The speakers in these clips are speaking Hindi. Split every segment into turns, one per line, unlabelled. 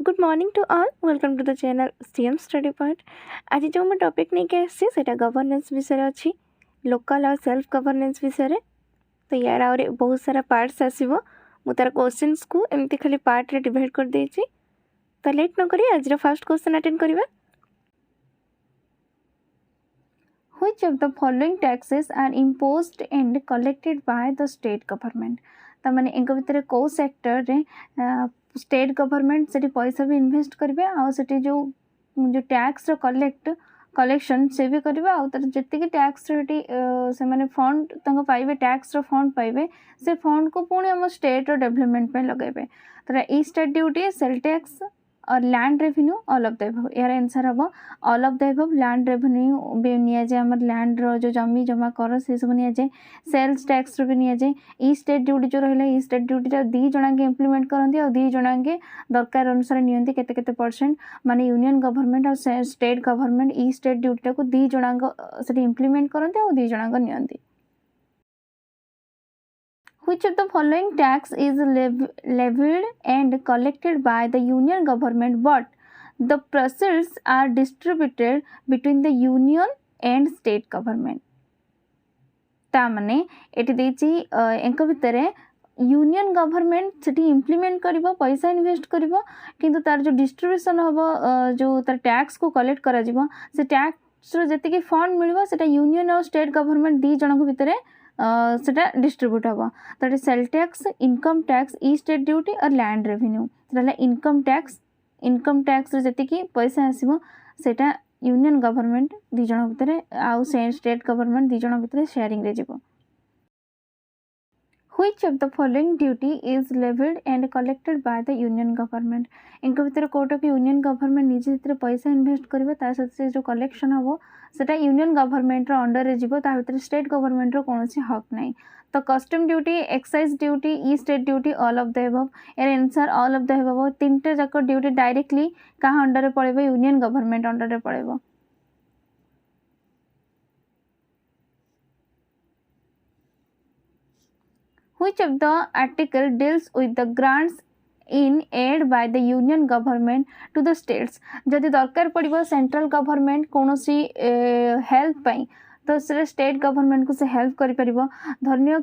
Good morning to all welcome to the channel CM study point. आज जो मैं टॉपिक नहीं के गवर्नेंस विषय अच्छी लोकल और सेल्फ गवर्नेंस विषय। तो यार आउे बहुत सारा पार्ट्स आसो मु तार क्वेश्चंस को एमती खाली पार्ट रे डिवाइड कर देछि। तो लेट न करी आज फर्स्ट क्वेश्चन अटेंड करिवा। Which of the following taxes are imposed and collected by the state government? तो माने इनका भितर को सेक्टर रे स्टेट गवर्नमेंट से पैसा भी इन्वेस्ट करेंगे आ जो टैक्स कलेक्शन से भी करेंगे आ जी टैक्स से माने फंड पाइबे टैक्स फंड पाइबे से फंड को पुणी आम स्टेट डेवलपमेंट पे लगेबे। तो ई स्टेट ड्यूटी सेल टैक्स और land revenue all of the above यार आंसर हम all of the above. Land revenue भी नि जाए आम लैंड जो जमी जमा कर से सब नि जाए सेल्स टैक्स भी नि जाए। ई स्टेट ड्यूटी जो रहा ई स्टेट ड्यूटी दी जन इम्प्लीमेंट करती और दी जन दरकार अनुसार नियंती केते परसेंट माने यूनियन गवर्नमेंट और state government e state duty को दी जन से इम्प्लीमेंट करती और दी जन नियंती। Which of the following tax is levied and collected by the union government but the proceeds are distributed between the union and state government? तामने एटी देची एंक भितरे यूनियन गवर्नमेंट से इम्प्लीमेंट करिबो पैसा इन्वेस्ट करिबो किंतु तार जो डिस्ट्रीब्यूशन हबो जो तार टैक्स को कलेक्ट करा जिवो से टैक्स रो जति फंड मिलबो सेटा यूनियन और स्टेट गवर्नमेंट दी जनक भितरे सेटा डिस्ट्रीब्यूट हम। तो sale tax income tax e state duty और लैंड रेवेन्यू तो इनकम टैक्स जी पैसा आसो सेटा यूनियन गवर्नमेंट दी जन भितर आउ स्टेट गवर्नमेंट दी जन भितर शेयरिंग रे जीवो। Which of the following duty is levied and collected by the union government? इनके भितर कोटा कि यूनियन गवर्नमेंट निजे भितर पैसा इन्वेस्ट करिबो ता सहित जो कलेक्शन हबो सेटा यूनियन गवर्नमेंट रो अंडर रे जीवो ता भितर स्टेट गवर्नमेंट रो कोनोसी हक नै। तो कस्टम ड्यूटी एक्साइज ड्यूटी ई state duty all of the above यार answer all of the above. तीनटा जाक ड्यूटी डायरेक्टली कहा अंडर रे पड़ेबो यूनियन गवर्नमेंट अंडर रे पड़ेबो। Which of the article deals with the grants in aid by the union government to the states? जदि दरकार पड़िबो सेंट्रल गवर्नमेंट कोनोसी हेल्प पाई तो से स्टेट गवर्नमेंट को से हेल्प करि परिबो। धन्य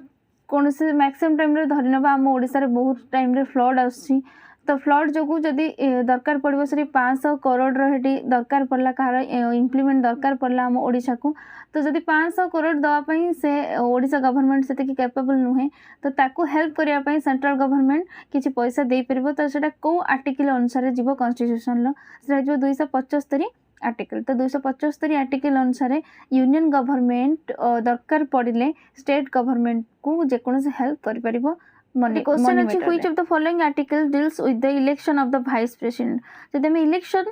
कोनोसी मैक्सिमम टाइम रे धरिनबा हम ओडिसा रे बहुत टाइम रे फ्लड आसी तो फ्लड जो जदि दरकार पड़ो से 500 करोड़ रेडी दरकार पड़ला कहार इम्प्लीमेंट दरकार पड़ला आम ओडिशा को तो जदि 500 करोड़ दवापाई से ओडिशा गवर्नमेंट से कैपेबल नुहे तो ताकू हेल्प करने सेंट्रल गवर्नमेंट किसी पैसा दे पार तो सेटा को आर्टिकल अनुसार जीव कन्स्टिट्यूशन से 275 आर्टिकल। तो 275 आर्टिकल अनुसार यूनियन गवर्नमेंट दरकार पड़े स्टेट गवर्नमेंट को जेकोसी हेल्प कर क्वेश्चन अच्छी which of the following article deals with the election of the vice president. जब आम इलेक्शन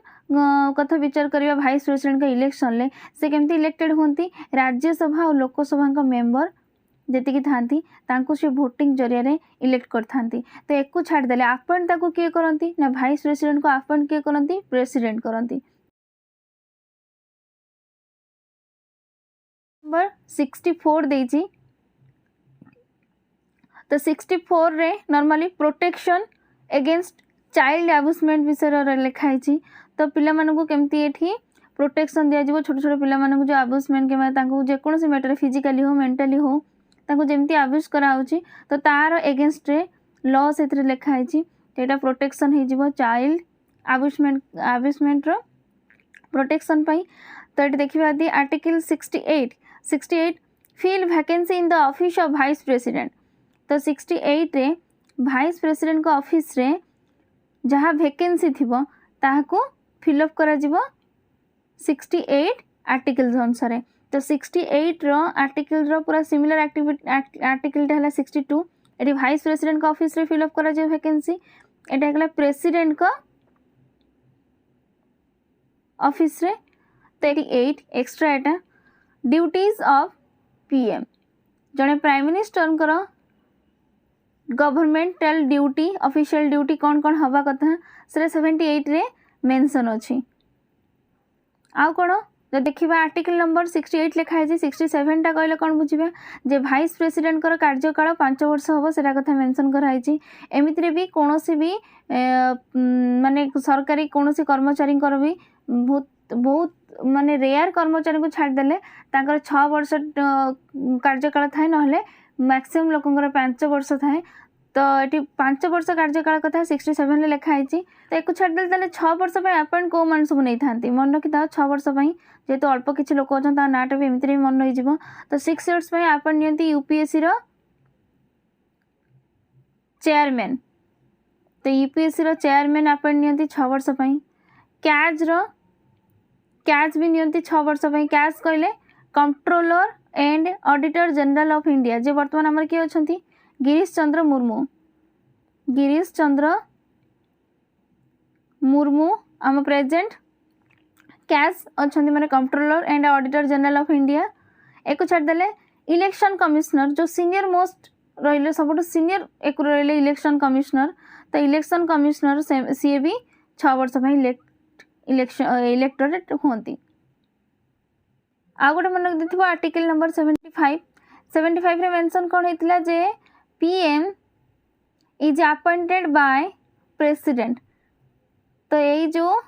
कथा विचार करवा वाइस प्रेसिडेंट का इलेक्शन ले से केमती इलेक्टेड होती राज्यसभा और लोकसभा का मेंबर जी था से भोटिंग जरिया इलेक्ट करती। तो एक छाड़देले अपॉइंट ताको किए करती ना वाइस प्रेसिडेंट को अपॉइंट किए करती प्रेसिडेंट करती। नंबर 64 देजी तो 64 रे normally protection against child abusement विषय लिखाई। तो पिला मानकु केमती एठी प्रोटेक्शन दिया जिवो छोट छोट पिला मानकु जो अब्यूजमेंट के तांको जे कोनोसी मैटर फिजिकली हो मेंटली हो तांको जेमती अब्यूज करा होची तो तार अगेंस्ट रे लॉ सेथरे लिखाई छी एटा प्रोटेक्शन हे जिवो चाइल्ड अब्यूजमेंट रो प्रोटेक्शन पई। तो एटी देखिबा the article 68 fill vacancy in the office of vice president. तो 68 रे वाइस प्रेसिडेंट को ऑफिस रे जहाँ वैकेंसी थिबो ताहाको फिलअप करा जिवो 68 आर्टिकल्स अनुसार। तो 68 रो आर्टिकल रो पूरा सिमिलर आर्टिकल टा हला 62 एटी वाइस प्रेसिडेंट को ऑफिस रे फिलअप करा जिवो वैकेंसी एटा हला प्रेसिडेंट को ऑफिस रे। 38 extra Etah duties of PM जने प्राइम मिनिस्टर करो गवर्नमेंटल ड्यूटी ऑफिशियल ड्यूटी कौन कौन हवा कथा से 78 रे मेंशन अच्छी। आउ कौन जो देखा आर्टिकल नंबर 68 लिखाई 67 टा कहले कौन बुझा जे भाइस प्रेसिडेंट कार्यकाल 5 वर्ष हम से कथा मेंशन कराई। एमितिरे भी कौन भी माने सरकारी कौन कर्मचारी भी बहुत बहुत माने रेयर कर्मचारी को छाड़देले 6 वर्ष कार्यकाल थाए ना मैक्सिमम लोकंर 5 वर्ष थाए। तो ये 5 वर्ष कार्यकाल कथा 67 लिखाई। तो एक छाड़देले ताले 6 वर्ष अपॉइंट कौ मान सब नहीं था मन रखी था 6 वर्ष जेहेतु अल्प किसी लोक अच्छा नाटा भी एमती मन रही। तो 6 इयर्स अपॉइंट नियंती यूपीएससी रो चेयरमैन। तो यूपीएससी रो चेयरमैन अपॉइंट नियंती 6 वर्ष कैज भी नियंती 6 वर्ष कैज कहले controller and auditor general of India जे वर्तमान आमर किए अच्छा गिरीश चंद्र मुर्मू आम प्रेजेंट कैश अच्छा माने controller and auditor general of India. एक छाड़देले इलेक्शन कमिश्नर जो सीनियर मोस्ट रही सब सीनियर एक रही इलेक्शन कमिश्नर। तो इलेक्शन कमिश्नर सी भी 6 वर्ष इलेक्टोरेट होती। आ गोटे मन रखि आर्टिकल नंबर 75 रे मेंशन कौन होता जे PM is appointed by president. तो यही जो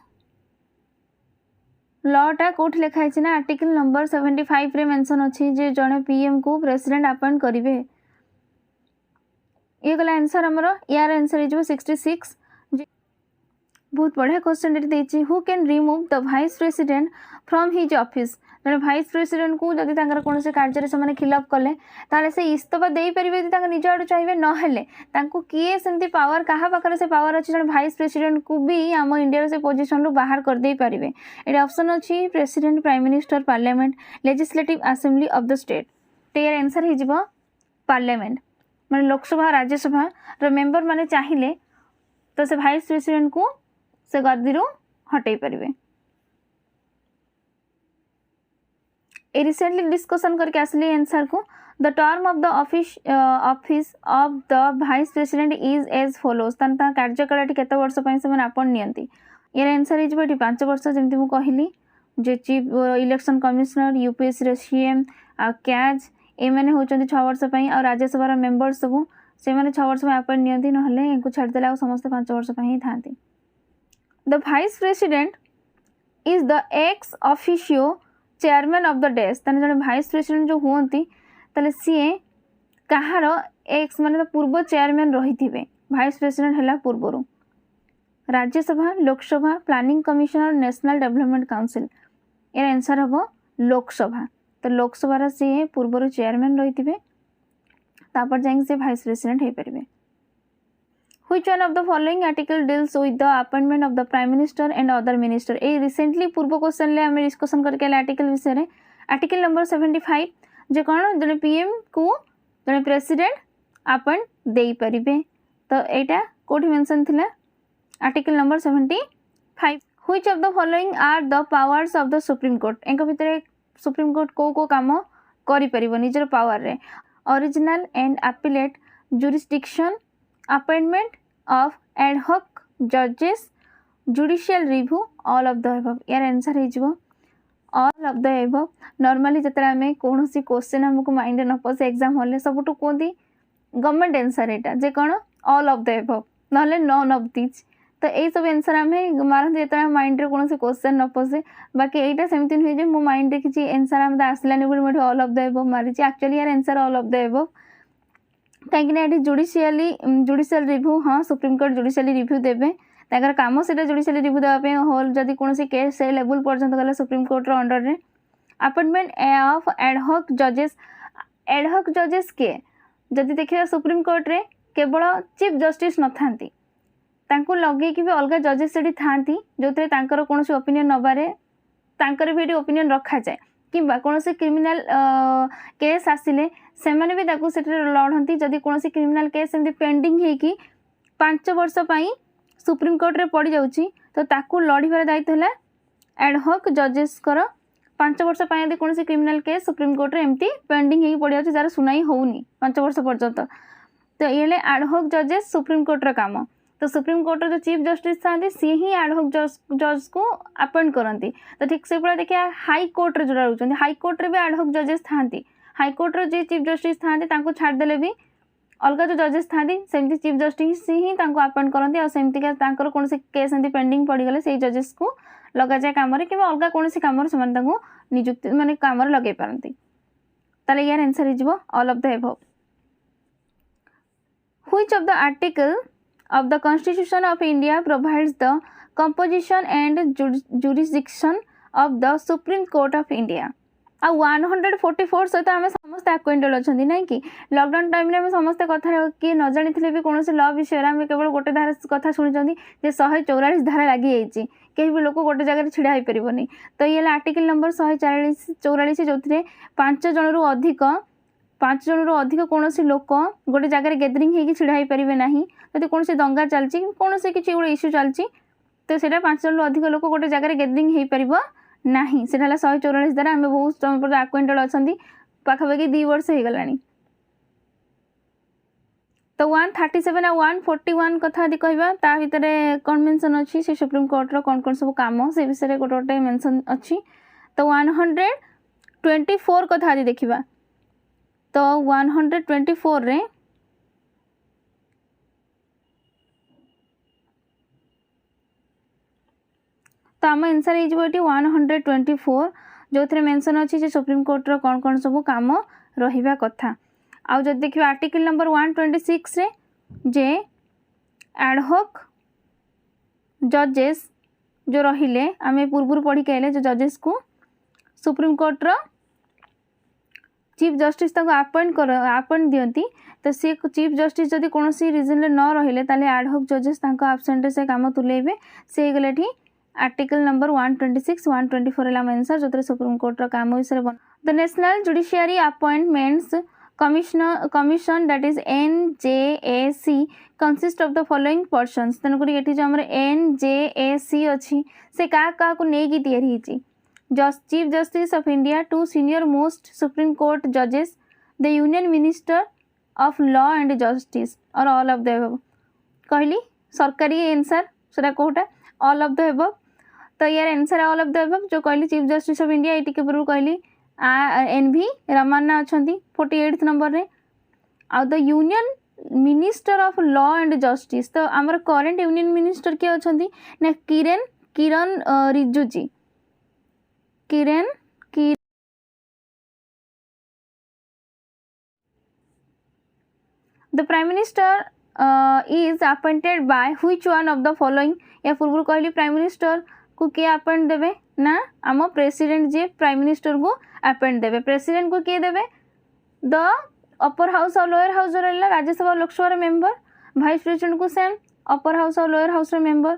लॉटा कोठ लिखाई ना आर्टिकल नंबर 75 रे मेंशन अच्छी जे जड़े पीएम को प्रेसिडेंट अपॉइंट करेंगे। ये गला आंसर आमर यार आंसर हो 66। बहुत बढ़िया question who can remove the vice president from his office. जब भाइस प्रेसिडेंट को जदि कौन से कार्य से खिलाफ कले ताले से इस्तफा दे पारे निज आड़ चाहिए ना किए सेमती पावर क्या पाखे से पावर अच्छी जब भाइस प्रेसिडेंट को भी आम इंडिया से पोजिशन रू बाहर कर दे पारे। ये ऑप्शन अच्छी president prime minister parliament legislative assembly of the state. तो यार आंसर हो पार्लियामेंट माने लोकसभा राज्यसभा रो मेंबर माने चाहिए तो से भाइस प्रेसिडेंट को से गद्दी हटई पारे। ए रिसेंटली डिस्कशन करके आसली आंसर को the term of the office of the vice president is as follows. कार्यकाल केते वर्ष से आपन नियंती। यार आंसर हो 5 वर्ष जमती मुझे कहली जे चीफ इलेक्शन कमिश्नर यूपीएससी रो सीएम आ कैज एमाने होचंती 6 वर्ष आ राज्यसभा मेंबर सब से 6 वर्ष अपॉइंट नियंती नहले इनको छाड़देले आ समस्त 5 वर्ष ही थांती। The vice president is the ex officio chairman of the desk. ताने जड़े भाइस प्रेसिडेंट जो होती ताले सीए कहार एक्स माने तो पूर्व चेयरमैन रही थे। भाइस प्रेसिडेंट है पूर्वर राज्यसभा लोकसभा प्लानिंग कमिशन और नेशनल डेवलपमेंट काउंसिल। यार आंसर हम लोकसभा। तो लोकसभा सीए पूर्वर चेयरमैन रही थे तापर जाए से भाइस प्रेसिडेंट हो पारे। Which one of the following article deals with the appointment of the prime minister and other minister? A recently पूर्व क्वेश्चन ले हमें डिस्कशन करके आर्टिकल विषय आर्टिकल नंबर 75 जे कौन जड़े पीएम को जड़े प्रेसिडेंट अपॉइंट दे पारे। तो यहाँ कौटी मेंशन थिला article number 75। Which of the following are the powers of the supreme court? एक भितर सुप्रीम कोर्ट को काम करि परिबो निजर पावर रे original and appellate jurisdiction appointment of ad hoc जजेस judicial review all of the above. यार आंसर हो all of the above. Normally जिते आम कौन क्वेश्चन हमको माइंड न पसे एग्जाम हॉल सबुठ कहती गवर्नमेंट आंसर यहाँ जे कौन ऑल ऑफ द अबव ना नॉन ऑफ दिज। तो यही सब आंसर आम मारती जो माइंड रे कौन क्वेश्चन न पसे। बाकी यहाँ सेमती नुहे मो माइंड रे किसी आंसर आम आसलानी बोली मुझे ऑल ऑफ द अबव मारी। एक्चुअली यार answer all of the above कहीं जुडिशियल रिव्यू। हाँ सुप्रीम कोर्ट जुडिशियली रिव्यू देवे ताकर काम से जुडिशियली रिव्यू देवाई होल जदि कौन केस से लेवल पर्यंत गला सुप्रीम कोर्ट अंडर रे। अपॉइंटमेंट ऑफ एडहॉक जजेस के जदि देखिए सुप्रीम कोर्ट रे केवल चीफ जस्टिस न थांती लगे कि भी अलग जजेस से थांती जो कौन ओपिनियन नबारे भी ओपिनियन रखा जाए कि कौन क्रिमिनाल केस आसिले से मैंने भी लड़ती जदि कौन क्रिमिनाल केस एमती पेंडिंग होगी 5 वर्ष सुप्रीम कोर्ट रे पड़ जाऊँगी तो ताकू लड़ार दायित्व है एडहॉक जजेस 5 वर्ष यदि कौन क्रिमिनाल केस सुप्रीम कोर्ट रे एमती पेंडिंग हो पड़ जाए जार सुनाई होनी 5 वर्ष पर्यंत। तो ये एडहॉक जजेस सुप्रीम कोर्ट रो काम। तो तो सुप्रीम कोर्टर जो चीफ जस्टिस था सी ही एडहॉक जज को अपॉइंट करती। तो ठीक से भाई देखिए हाई कोर्ट रे जोड़ा रोचंती हाई कोर्ट रे भी एडहॉक जजेस थांती हाई कोर्ट रे जे चीफ जस्टिस थांती तांको छाड़देले भी अलग जो जजेस थांती सेमती चीफ जस्टिस ही तांको अपॉइंट करती आ सेमती तांकर कौन से केस एमती पेंडिंग पड़गले से जजेस को लगा जाए काम कि अलग कौन से काम से निजुक्ति माने काम लगे पारती। ताले यार आंसर हो all of the above. Which of the article of the Constitution of India provides the composition and jurisdiction of the Supreme Court of India? आ 144 सहित आम समस्त आक्वेंटेड अच्छा ना कि लॉकडाउन टाइम आम समस्ते कथा किए न जानी भी कौन लॉ विषय आम केवल गोटे धारा कथा शुणी 144 धारा लगी जाइए कहीं भी लोक गोटे जगह छिड़ा हो पारनी। तो ये आर्टिकल नंबर 144 जो 5 जनरू अधिक कौन लोक गोटे जगह गैदरिंग होगी छिड़ा हो पारे ना जब कौन दंगा चलती कौन से किसी गोटे इश्यू चलती तो सीटा 5 जनरू अधिक लोक गोटे जगह गैदरिंग हो पार नहीं से 144 द्वारा आम बहुत समय पर आक्वेंटेड अच्छा पाखापाखि 2 वर्ष हो गला। तो 137 और 141 कथा यदि कहवा ता भितर कौन मेंशन अच्छी से सुप्रीम कोर्टर कौन कौन सब काम से विषय गोटे गोटे मेंशन अच्छी। तो 124 कथा यदि देखा तो 124 रे तो आम आंसर हो 124 जो थे मेंशन अच्छी से सुप्रीम कोर्टर कौन कौन सब काम रहा कथा। आउ जब देखिए आर्टिकल नंबर 126 रे जे एडहॉक जजेस जो रहिले आम पूर्व पढ़ी कहले जो जजेस को सुप्रीम कोर्टर चीफ जस्टिस अपॉइंट दियंती तो सी चीफ जस्टिस जदि कौन रिजन न रहिले ताले एडहॉक जजेस आब्सेंट से काम तुलेबे से गले आर्टिकल नंबर 126 124 आम आंसर जो सुप्रीम कोर्टर काम विषय बन। The national judiciary appointments commission that is NJAC consist of the following persons। तेणुक ये जो आम NJAC अच्छी से क्या को लेकिन तैयारी chief justice of India 2 senior most supreme court जजेस the union minister of law and justice और ऑल ऑफ द एबव कहली सरकारी आंसर से कौटा ऑल ऑफ द एबव। तो यार answer all of the above जो कहली चीफ जस्टिस ऑफ इंडिया ये पूर्व कहली NV रमन्ना अच्छा 48 नंबर रे आ the union minister of law and justice तो आमर करेंट यूनियन मिनिस्टर किए अच्छा ना Kiren Rijiju the prime minister is appointed by which one of the following या पूर्व कहली प्राइम मिनिस्टर को किए अपॉइंट देवे ना आम प्रेसिडेंट जी प्राइम मिनिस्टर को अपॉइंट देवे प्रेसिडेंट को किए देवे द अपर हाउस और लोअर हाउस रहा Rajya Sabha Lok Sabha member vice president को सेम अपर हाउस और lower house member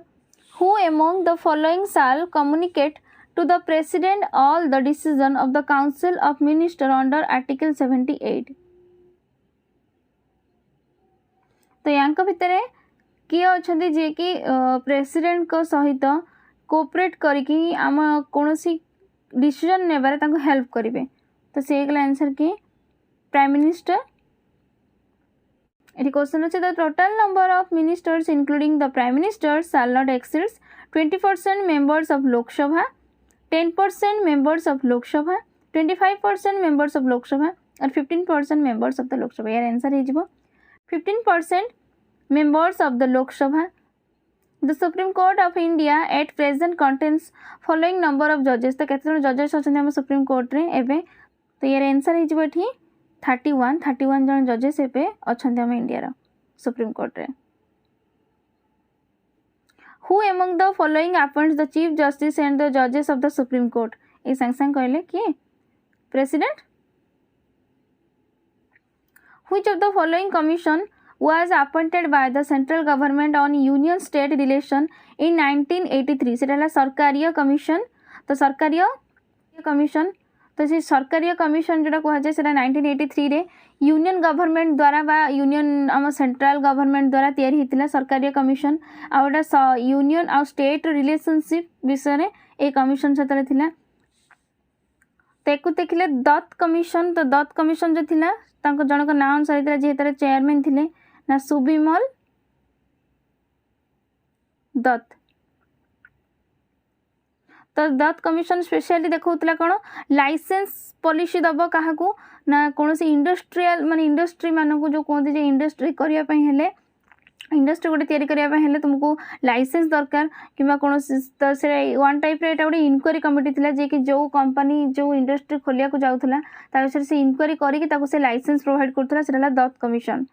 who among the following shall communicate to the president all the decision of the council of minister under article 78। तो या भितर किए अच्छा जी कि प्रेसिडेंट को सहित कोऑपरेट करके आम कौन डिसीजन नेबारे हेल्प करेंगे तो से आंसर किए प्राइम मिनिस्टर। ये क्वेश्चन अच्छे the total number of ministers including the prime minister shall not exceeds 20% members of Lok Sabha 10% members of Lok Sabha 25% members of Lok Sabha और 15% मेंबर्स ऑफ द लोकसभा। यार आंसर हो 15% members of the Lok Sabha. The Supreme Court of India at present contains following number of judges। तो केते जजेस अच्छा सुप्रीम कोर्ट रे एबे तो यार आंसर हो 31 जन जजेस एबे अच्छा आम इंडिया सुप्रीम कोर्ट रे। Who among the following appoints the chief justice and the judges of the Supreme Court? ये संग संग कहले किए president. Which of the following commission was appointed by the central government on union state relation in 1983 से सरकारीय कमिशन। तो सरकारीय कमिशन तो से सरकारीय कमिशन जोटा कह जाए 1983 रे यूनियन गवर्नमेंट द्वारा बा यूनियन आम सेंट्रल गवर्नमेंट द्वारा तैयारी होता सरकारीय कमिशन आउटा यूनियन आ स्टेट रिलेशनशिप विषय ए कमिशन से तेकु देखिले दत्त कमिशन। तो दत्त कमिशन जो थिला जनक ना अनुसार जी चेयरमैन थिले ना सुबिमल दत्त। तो दत्त कमिशन स्पेशली देखौतला कोन लाइसेंस पॉलिसी दबो काहाकू ना कोनोसी इंडस्ट्रियल माने इंडस्ट्री मानकू जो कहते जे इंडस्ट्री करिया पई हेले इंडस्ट्री गोटे तैयारी करने हेल्ले तुमको लाइसेंस दरकार कि तो से वन टाइप रे गोटे इनक्वारी कमिटी थिला जे कि जो कंपनी जो इंडस्ट्री खोलिया को जाउथला ता विषय से इनक्वारी करी कि ताको से लाइसेंस प्रोवाइड करथला सेला दत्त कमिशन।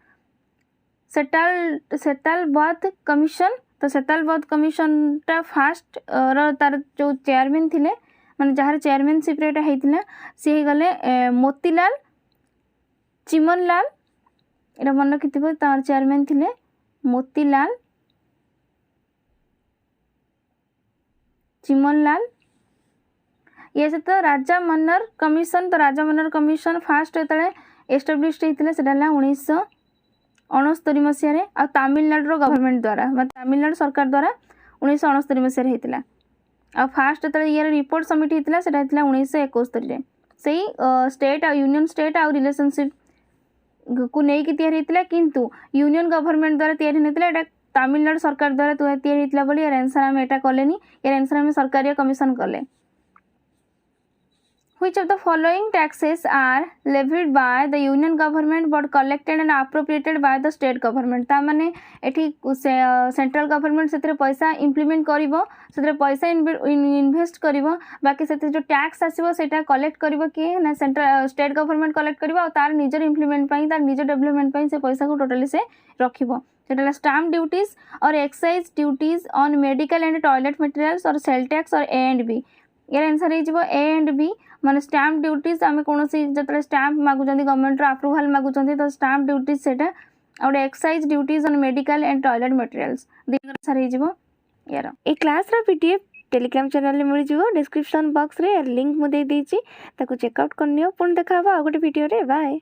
सेटालबाद कमिशन तो सेटालबाद कमिशन टा फास्ट तार जो चेयरमैन थिले माने जहार चेयरमैनशिप रे हेतिला से गले मोतीलाल चिमनलाल एटा मन रखिथिबो तार चेयरमैन थिले मोतीलाल चिमनलाल। ये से तो राजा मन्नर कमिशन तो राजा मन्नर कमिशन फास्ट एतले एस्टाब्लिश्ड हेतिला सेटाला 1969 मसीह आ तमिलनाडु गवर्नमेंट द्वारा तमिलनाडु सरकार द्वारा 1969 मसीह हेतिला आ फास्ट एतले यार रिपोर्ट सबमिट हेतिला सेटा हेतिला 1971 रे सेही स्टेट आ यूनियन स्टेट आ रिलेशनशिप को नहीं कि तैयारी हेतिला किंतु यूनियन गवर्नमेंट द्वारा तैयारी हेतिला एटा तमिलनाडु सरकार द्वारा तैयारी हेतिला बोली यार आंसर हम एटा कलेनी यार आंसर हम सरकारी कमिशन कले। Which of the following taxes are levied by the union government but collected and appropriated by the state government? ता माने एठी सेंट्रल गवर्नमेंट से पैसा इम्प्लीमेंट करिवो से पैसा इन्वेस्ट करिवो बाकी से जो टैक्स आसीबो सेटा कलेक्ट करिवो कि ना सेंट्रल स्टेट गवर्नमेंट कलेक्ट करिवो और तार निजर इम्प्लीमेंट पई तार निजर डेवलपमेंट पई से पैसा को टोटली से रखिवो सेटा स्टैम्प ड्यूटीज और excise duties on medical and toilet materials और सेल टैक्स और ए एंड बी यार आंसर हो ए एंड बी माने स्टैम्प ड्यूटीज आम कौन जो स्टैम्प मागुंट गवर्नमेंट अप्रूवाल मागुंट तो स्टैम्प ड्यूटीज से और excise duties on medical and toilet materials answer हो यार ए क्लास रा पीडीएफ टेलीग्राम चैनल में मिल जाव डिस्क्रिप्शन बॉक्स रे लिंक मुझे देछि ताको चेकआउट करनियो पुन देखा आ गोटे वीडियो रे बाय।